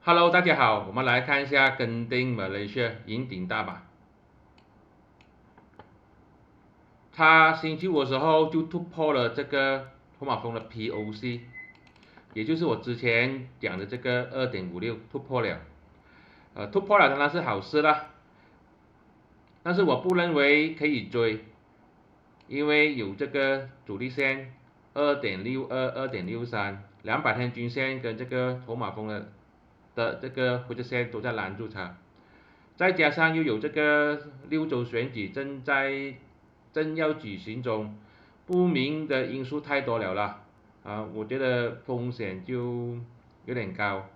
Hello，大家好，我们来看一下跟丁 Malaysia 银顶大马，它星期五的时候就突破了这个托马峰的 POC，也就是我之前讲的这个2.56突破了，突破了当然是好事啦，但是我不认为可以追，因为有这个阻力线2.62、2.63，200天均线跟这个托马峰的这个灰色线都在拦住它。再加上又有这个6州选举正要举行中，不明的因素太多了啦，我觉得风险就有点高。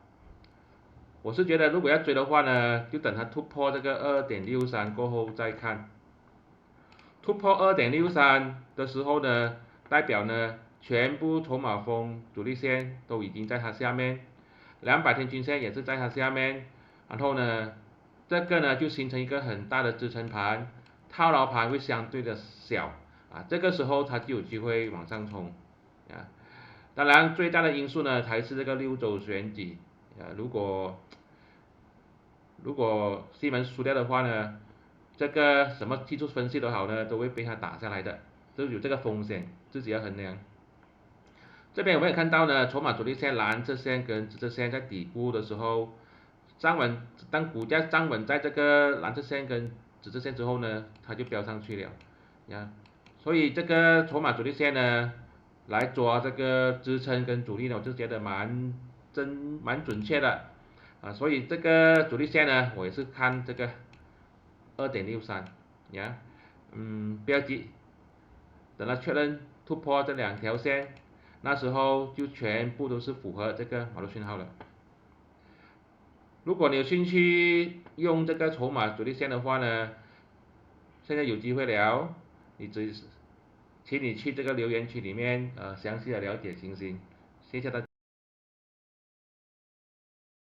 我是觉得如果要追的话呢，就等它突破这个2.63过后再看。突破2.63的时候呢，代表呢全部筹码峰主力线都已经在它下面，200天均线也是在它下面，然后呢，这个呢就形成一个很大的支撑盘，套牢盘会相对的小这个时候它就有机会往上冲啊。当然最大的因素呢还是这个6州选举如果西门输掉的话呢，这个什么技术分析都好呢，都会被他打下来的，就有这个风险，自己要衡量。这边我们也看到呢，筹码主力线蓝色线跟紫色线在底部的时候站稳，当股价站稳在这个蓝色线跟紫色线之后呢，它就飙上去了呀。所以这个筹码主力线呢，来抓这个支撑跟阻力呢，我就觉得蛮准确的所以这个主力线呢，我也是看这个2.63呀，不要急，等它确认突破这两条线，那时候就全部都是符合这个马路讯号了。如果你有兴趣用这个筹码主力线的话呢，现在有机会了，请你去这个留言区里面详细的了解情形，谢谢大家。